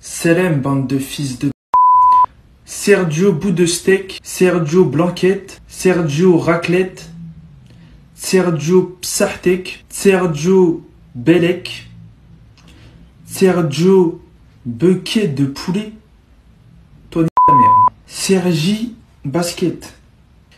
Selem, bande de fils de... Sergio bout de steak, Sergio blanquette, Sergio raclette, Sergio psartek, Sergio belek, Sergio bucket de poulet. Toi, ta mère. Sergi basket.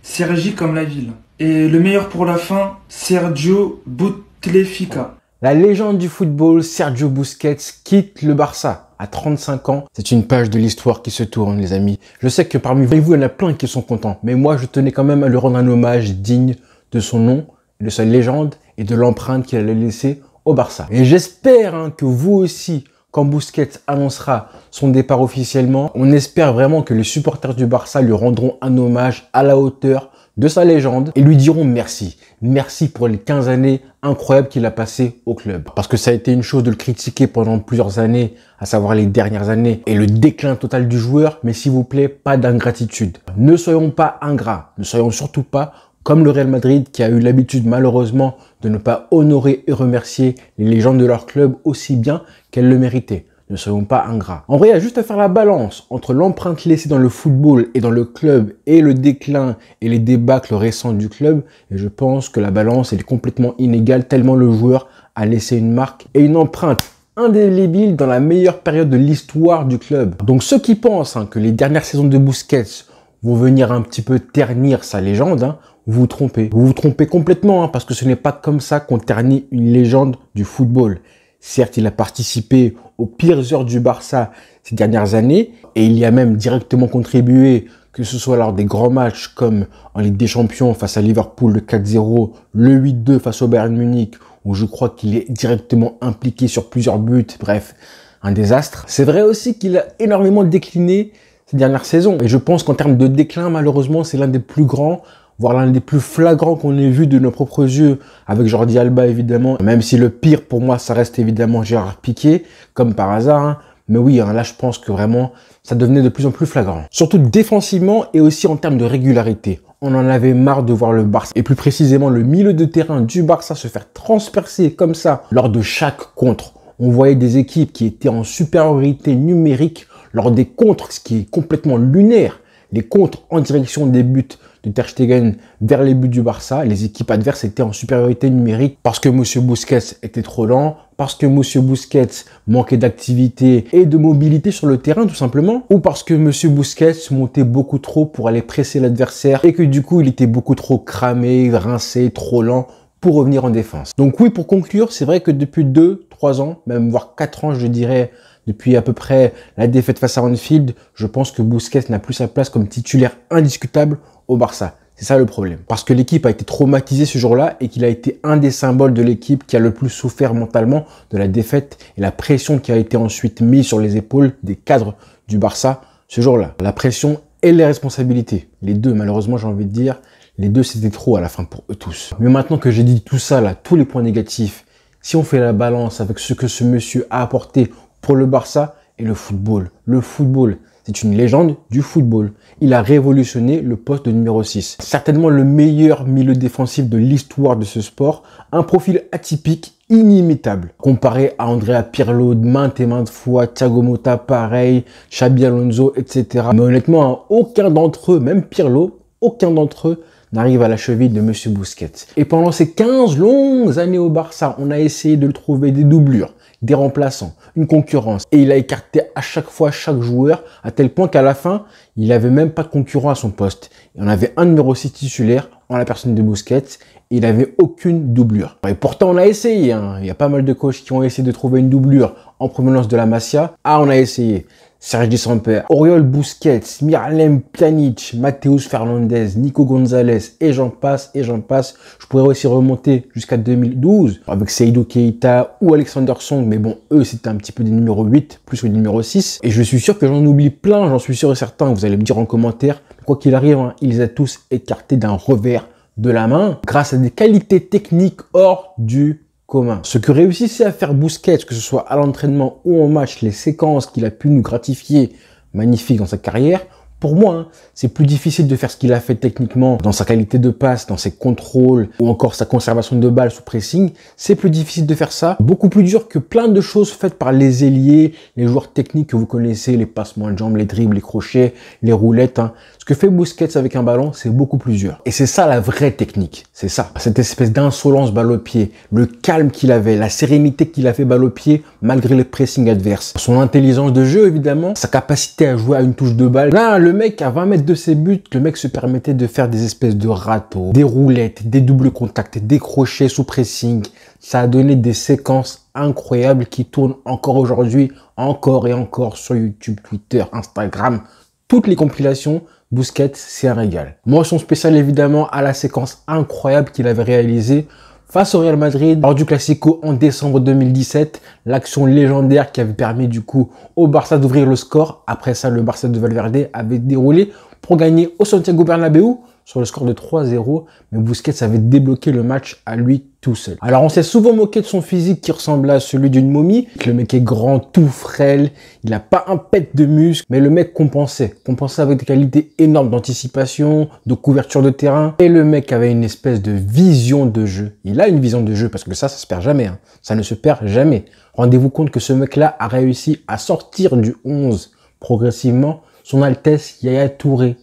Sergi comme la ville. Et le meilleur pour la fin, Sergio Bouteflika. La légende du football, Sergio Busquets, quitte le Barça à 35 ans. C'est une page de l'histoire qui se tourne, les amis. Je sais que parmi vous, il y en a plein qui sont contents. Mais moi, je tenais quand même à lui rendre un hommage digne de son nom, de sa légende et de l'empreinte qu'il allait laisser au Barça. Et j'espère que vous aussi, quand Busquets annoncera son départ officiellement, on espère vraiment que les supporters du Barça lui rendront un hommage à la hauteur de sa légende et lui diront merci. Merci pour les 15 années incroyables qu'il a passées au club. Parce que ça a été une chose de le critiquer pendant plusieurs années, à savoir les dernières années, et le déclin total du joueur, mais s'il vous plaît, pas d'ingratitude. Ne soyons pas ingrats, ne soyons surtout pas comme le Real Madrid qui a eu l'habitude malheureusement de ne pas honorer et remercier les légendes de leur club aussi bien qu'elles le méritaient. Ne soyons pas ingrats. En vrai, il y a juste à faire la balance entre l'empreinte laissée dans le football et dans le club et le déclin et les débâcles récents du club. Et je pense que la balance est complètement inégale tellement le joueur a laissé une marque et une empreinte indélébile dans la meilleure période de l'histoire du club. Donc ceux qui pensent que les dernières saisons de Busquets vont venir un petit peu ternir sa légende, vous vous trompez. Vous vous trompez complètement parce que ce n'est pas comme ça qu'on ternit une légende du football. Certes, il a participé aux pires heures du Barça ces dernières années et il y a même directement contribué, que ce soit lors des grands matchs comme en Ligue des Champions face à Liverpool le 4-0, le 8-2 face au Bayern Munich où je crois qu'il est directement impliqué sur plusieurs buts, bref, un désastre. C'est vrai aussi qu'il a énormément décliné ces dernières saisons et je pense qu'en termes de déclin, malheureusement, c'est l'un des plus grands, voire l'un des plus flagrants qu'on ait vu de nos propres yeux, avec Jordi Alba évidemment, même si le pire pour moi ça reste évidemment Gérard Piqué, comme par hasard, mais oui, là je pense que vraiment ça devenait de plus en plus flagrant. Surtout défensivement et aussi en termes de régularité. On en avait marre de voir le Barça, et plus précisément le milieu de terrain du Barça se faire transpercer comme ça lors de chaque contre. On voyait des équipes qui étaient en supériorité numérique lors des contres, ce qui est complètement lunaire. Les contres en direction des buts de Ter Stegen vers les buts du Barça, les équipes adverses étaient en supériorité numérique parce que Monsieur Busquets était trop lent, parce que Monsieur Busquets manquait d'activité et de mobilité sur le terrain tout simplement, ou parce que Monsieur Busquets montait beaucoup trop pour aller presser l'adversaire et que du coup il était beaucoup trop cramé, rincé, trop lent pour revenir en défense. Donc oui, pour conclure, c'est vrai que depuis 2-3 ans, même voire 4 ans je dirais, depuis à peu près la défaite face à Anfield, je pense que Busquets n'a plus sa place comme titulaire indiscutable au Barça. C'est ça le problème. Parce que l'équipe a été traumatisée ce jour-là et qu'il a été un des symboles de l'équipe qui a le plus souffert mentalement de la défaite et la pression qui a été ensuite mise sur les épaules des cadres du Barça ce jour-là. La pression et les responsabilités. Les deux, malheureusement, j'ai envie de dire, les deux, c'était trop à la fin pour eux tous. Mais maintenant que j'ai dit tout ça, là, tous les points négatifs, si on fait la balance avec ce que ce monsieur a apporté pour le Barça et le football. Le football, c'est une légende du football. Il a révolutionné le poste de numéro 6. Certainement le meilleur milieu défensif de l'histoire de ce sport. Un profil atypique, inimitable. Comparé à Andrea Pirlo maintes et maintes fois, Thiago Motta pareil, Xabi Alonso, etc. Mais honnêtement, aucun d'entre eux, même Pirlo, aucun d'entre eux n'arrive à la cheville de Monsieur Busquets. Et pendant ces 15 longues années au Barça, on a essayé de le trouver des doublures, des remplaçants, une concurrence. Et il a écarté à chaque fois chaque joueur, à tel point qu'à la fin, il n'avait même pas de concurrent à son poste. Il en avait un numéro 6 titulaire, en la personne de Busquets, et il n'avait aucune doublure. Et pourtant, on a essayé. Il y a pas mal de coachs qui ont essayé de trouver une doublure en provenance de la Masia. Ah, on a essayé. Sergi Samper, Oriol Busquets, Miralem Pjanic, Mateus Fernandez, Nico Gonzalez, et j'en passe, et j'en passe. Je pourrais aussi remonter jusqu'à 2012 avec Seydou Keita ou Alexander Song, mais bon, eux, c'était un petit peu des numéros 8 plus que des numéros 6. Et je suis sûr que j'en oublie plein, j'en suis sûr et certain. Vous allez me dire en commentaire. Quoi qu'il arrive, il les a tous écartés d'un revers de la main grâce à des qualités techniques hors du commun. Ce que réussissait à faire Busquets, que ce soit à l'entraînement ou en match, les séquences qu'il a pu nous gratifier magnifiques dans sa carrière, Pour moi, hein, c'est plus difficile de faire ce qu'il a fait techniquement dans sa qualité de passe, dans ses contrôles ou encore sa conservation de balles sous pressing. C'est plus difficile de faire ça. Beaucoup plus dur que plein de choses faites par les ailiers, les joueurs techniques que vous connaissez, les passements de jambes, les dribbles, les crochets, les roulettes. Hein. Ce que fait Busquets avec un ballon, c'est beaucoup plus dur. Et c'est ça la vraie technique. C'est ça. Cette espèce d'insolence balle au pied, le calme qu'il avait, la sérénité qu'il a fait balle au pied malgré le pressing adverse. Son intelligence de jeu, évidemment, sa capacité à jouer à une touche de balle. Là, le mec, à 20 mètres de ses buts, le mec se permettait de faire des espèces de râteaux, des roulettes, des doubles contacts, des crochets sous pressing. Ça a donné des séquences incroyables qui tournent encore aujourd'hui, encore et encore sur YouTube, Twitter, Instagram. Toutes les compilations, Busquets, c'est un régal. Mention spéciale évidemment à la séquence incroyable qu'il avait réalisée face au Real Madrid lors du Classico en décembre 2017, l'action légendaire qui avait permis du coup au Barça d'ouvrir le score. Après ça, le Barça de Valverde avait déroulé pour gagner au Santiago Bernabéu sur le score de 3-0, mais Busquets avait débloqué le match à lui tout seul. Alors on s'est souvent moqué de son physique qui ressemblait à celui d'une momie. Le mec est grand, tout frêle, il n'a pas un pet de muscle, mais le mec compensait avec des qualités énormes d'anticipation, de couverture de terrain, et le mec avait une espèce de vision de jeu. Il a une vision de jeu, parce que ça se perd jamais, hein. Ça ne se perd jamais. Rendez-vous compte que ce mec-là a réussi à sortir du 11 progressivement son Altesse Yaya Touré.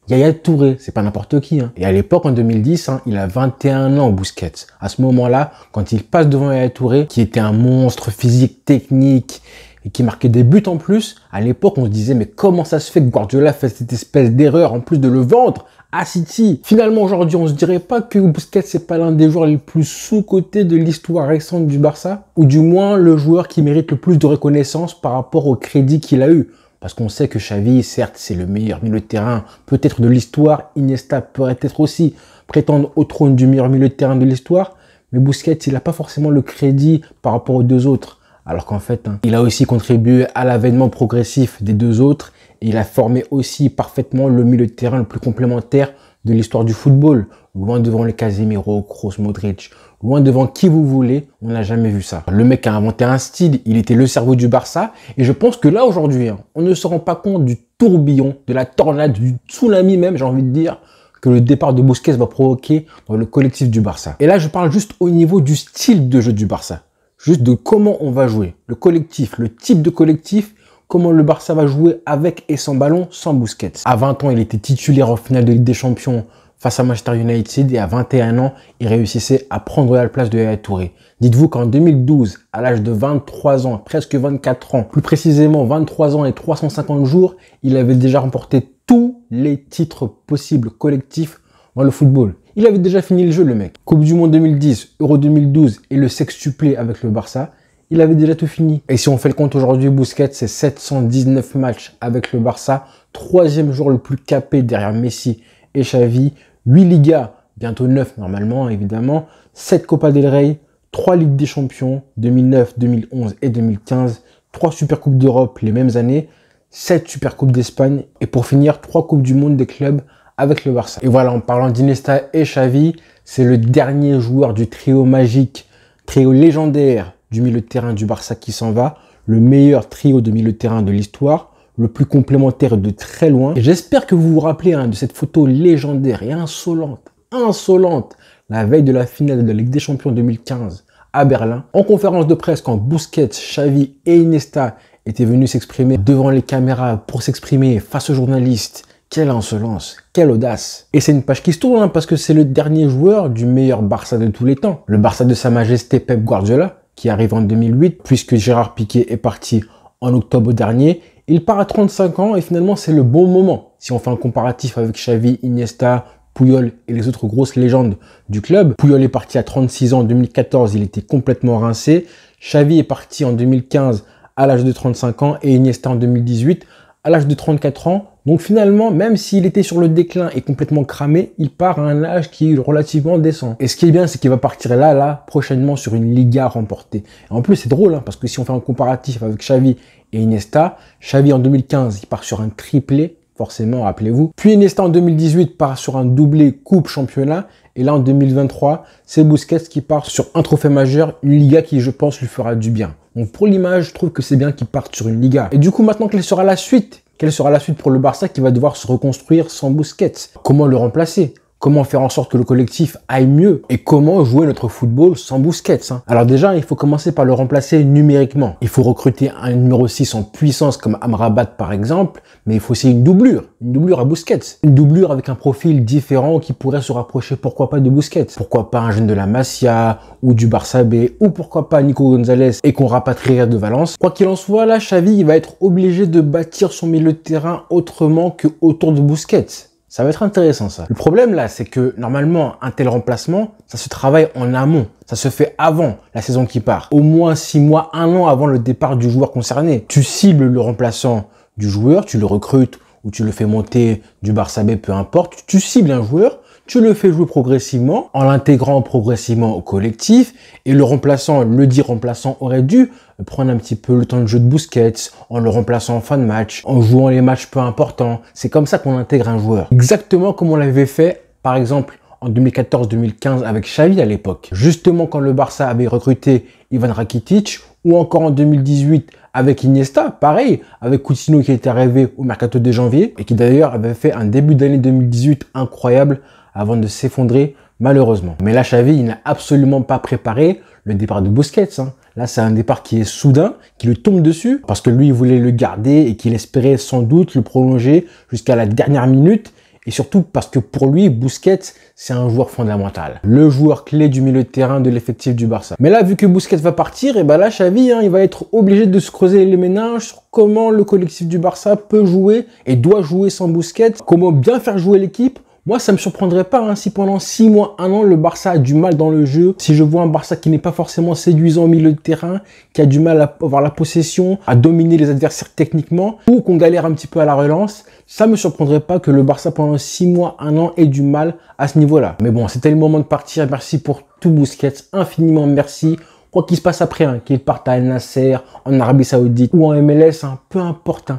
Yaya Touré, c'est pas n'importe qui. Hein. Et à l'époque, en 2010, hein, il a 21 ans, Busquets. À ce moment-là, quand il passe devant Yaya Touré, qui était un monstre physique, technique, et qui marquait des buts en plus, à l'époque, on se disait, mais comment ça se fait que Guardiola fait cette espèce d'erreur, en plus de le vendre à City? Finalement, aujourd'hui, on se dirait pas que Busquets, c'est pas l'un des joueurs les plus sous-cotés de l'histoire récente du Barça, ou du moins le joueur qui mérite le plus de reconnaissance par rapport au crédit qu'il a eu. Parce qu'on sait que Xavi, certes, c'est le meilleur milieu de terrain, peut-être de l'histoire. Iniesta pourrait être aussi prétendre au trône du meilleur milieu de terrain de l'histoire. Mais Busquets, il n'a pas forcément le crédit par rapport aux deux autres. Alors qu'en fait, hein, il a aussi contribué à l'avènement progressif des deux autres. Et il a formé aussi parfaitement le milieu de terrain le plus complémentaire de l'histoire du football. Loin devant les Casemiro, Kroos, Modric, loin devant qui vous voulez, on n'a jamais vu ça. Le mec a inventé un style, il était le cerveau du Barça, et je pense que là aujourd'hui, hein, on ne se rend pas compte du tourbillon, de la tornade, du tsunami même, j'ai envie de dire, que le départ de Busquets va provoquer dans le collectif du Barça. Et là, je parle juste au niveau du style de jeu du Barça, juste de comment on va jouer, le collectif, le type de collectif, comment le Barça va jouer avec et sans ballon, sans Busquets. À 20 ans, il était titulaire en finale de Ligue des Champions face à Manchester United, et à 21 ans, il réussissait à prendre la place de Yaya Touré. Dites-vous qu'en 2012, à l'âge de 23 ans, presque 24 ans, plus précisément 23 ans et 350 jours, il avait déjà remporté tous les titres possibles collectifs dans le football. Il avait déjà fini le jeu, le mec. Coupe du Monde 2010, Euro 2012 et le sextuplé avec le Barça, il avait déjà tout fini. Et si on fait le compte aujourd'hui, Busquets, c'est 719 matchs avec le Barça, troisième joueur le plus capé derrière Messi et Xavi, 8 Ligas, bientôt 9 normalement, évidemment, 7 Copa del Rey, 3 Ligues des Champions, 2009, 2011 et 2015, 3 Supercoupes d'Europe les mêmes années, 7 Supercoupes d'Espagne, et pour finir, 3 Coupes du Monde des clubs avec le Barça. Et voilà, en parlant d'Iniesta et Xavi, c'est le dernier joueur du trio magique, trio légendaire du milieu de terrain du Barça qui s'en va, le meilleur trio de milieu de terrain de l'histoire, le plus complémentaire de très loin. Et j'espère que vous vous rappelez de cette photo légendaire et insolente, la veille de la finale de la Ligue des Champions 2015 à Berlin, en conférence de presse quand Busquets, Xavi et Iniesta étaient venus s'exprimer devant les caméras pour s'exprimer face aux journalistes. Quelle insolence, quelle audace. Et c'est une page qui se tourne parce que c'est le dernier joueur du meilleur Barça de tous les temps. Le Barça de Sa Majesté Pep Guardiola, qui arrive en 2008, puisque Gérard Piqué est parti en octobre dernier. Il part à 35 ans et finalement c'est le bon moment. Si on fait un comparatif avec Xavi, Iniesta, Puyol et les autres grosses légendes du club. Puyol est parti à 36 ans en 2014, il était complètement rincé. Xavi est parti en 2015 à l'âge de 35 ans et Iniesta en 2018 à l'âge de 34 ans. Donc finalement, même s'il était sur le déclin et complètement cramé, il part à un âge qui est relativement décent. Et ce qui est bien, c'est qu'il va partir là, prochainement sur une Liga remportée. Et en plus, c'est drôle, parce que si on fait un comparatif avec Xavi et Iniesta, Xavi en 2015, il part sur un triplé, forcément, rappelez-vous. Puis Iniesta en 2018 part sur un doublé coupe championnat. Et là, en 2023, c'est Busquets qui part sur un trophée majeur, une Liga qui, je pense, lui fera du bien. Donc pour l'image, je trouve que c'est bien qu'il parte sur une Liga. Et du coup, maintenant, quelle sera la suite? Quelle sera la suite pour le Barça qui va devoir se reconstruire sans Busquets? Comment le remplacer? Comment faire en sorte que le collectif aille mieux? Et comment jouer notre football sans Busquets, hein? Alors déjà, il faut commencer par le remplacer numériquement. Il faut recruter un numéro 6 en puissance comme Amrabat par exemple, mais il faut aussi une doublure à Busquets. Une doublure avec un profil différent qui pourrait se rapprocher, pourquoi pas, de Busquets. Pourquoi pas un jeune de la Masia ou du Barça B, ou pourquoi pas Nico Gonzalez et qu'on rapatrierait de Valence. Quoi qu'il en soit, là, Xavi, il va être obligé de bâtir son milieu de terrain autrement que autour de Busquets. Ça va être intéressant, ça. Le problème, là, c'est que, normalement, un tel remplacement, ça se travaille en amont. Ça se fait avant la saison qui part. Au moins 6 mois, 1 an avant le départ du joueur concerné. Tu cibles le remplaçant du joueur, tu le recrutes ou tu le fais monter du Barça B, peu importe. Tu cibles un joueur, tu le fais jouer progressivement, en l'intégrant progressivement au collectif, et le remplaçant, le dit remplaçant, aurait dû prendre un petit peu le temps de jeu de Busquets, en le remplaçant en fin de match, en jouant les matchs peu importants. C'est comme ça qu'on intègre un joueur. Exactement comme on l'avait fait, par exemple, en 2014-2015 avec Xavi à l'époque. Justement quand le Barça avait recruté Ivan Rakitic, ou encore en 2018 avec Iniesta, pareil, avec Coutinho qui était arrivé au mercato de janvier, et qui d'ailleurs avait fait un début d'année 2018 incroyable, avant de s'effondrer malheureusement. Mais là, Xavi, il n'a absolument pas préparé le départ de Busquets, hein. Là, c'est un départ qui est soudain, qui lui tombe dessus, parce que lui, il voulait le garder et qu'il espérait sans doute le prolonger jusqu'à la dernière minute. Et surtout parce que pour lui, Busquets, c'est un joueur fondamental. Le joueur clé du milieu de terrain de l'effectif du Barça. Mais là, vu que Busquets va partir, et ben là, Xavi, il va être obligé de se creuser les méninges sur comment le collectif du Barça peut jouer et doit jouer sans Busquets. Comment bien faire jouer l'équipe. Moi, ça me surprendrait pas si pendant 6 mois, 1 an, le Barça a du mal dans le jeu. Si je vois un Barça qui n'est pas forcément séduisant au milieu de terrain, qui a du mal à avoir la possession, à dominer les adversaires techniquement, ou qu'on galère un petit peu à la relance, ça me surprendrait pas que le Barça pendant 6 mois, 1 an ait du mal à ce niveau-là. Mais bon, c'était le moment de partir. Merci pour tout Busquets, infiniment merci. Quoi qu'il se passe après, qu'il parte à Al Nasser, en Arabie Saoudite ou en MLS, peu importe.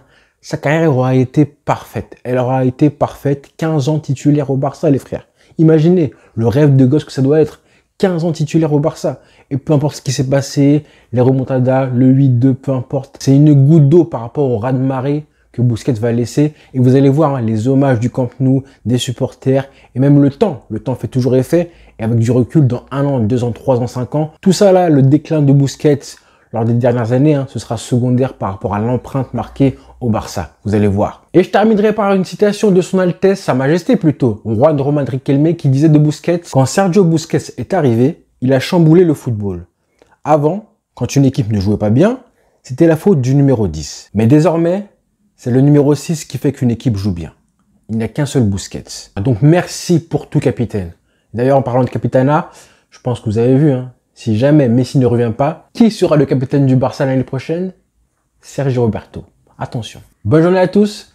Sa carrière aura été parfaite. Elle aura été parfaite. 15 ans titulaire au Barça, les frères. Imaginez le rêve de gosse que ça doit être. 15 ans titulaire au Barça. Et peu importe ce qui s'est passé, les remontadas, le 8-2, peu importe. C'est une goutte d'eau par rapport au raz-de-marée que Busquets va laisser. Et vous allez voir les hommages du Camp Nou, des supporters, et même le temps. Le temps fait toujours effet. Et avec du recul, dans 1 an, 2 ans, 3 ans, 5 ans, tout ça là, le déclin de Busquets lors des dernières années, ce sera secondaire par rapport à l'empreinte marquée au Barça. Vous allez voir. Et je terminerai par une citation de son Altesse, Sa Majesté plutôt, Juan Román Riquelme, qui disait de Busquets: quand Sergio Busquets est arrivé, il a chamboulé le football. Avant, quand une équipe ne jouait pas bien, c'était la faute du numéro 10. Mais désormais, c'est le numéro 6 qui fait qu'une équipe joue bien. Il n'y a qu'un seul Busquets. Donc merci pour tout, capitaine. D'ailleurs, en parlant de capitana, je pense que vous avez vu, si jamais Messi ne revient pas, qui sera le capitaine du Barça l'année prochaine? Sergio Roberto. Attention. Bonne journée à tous.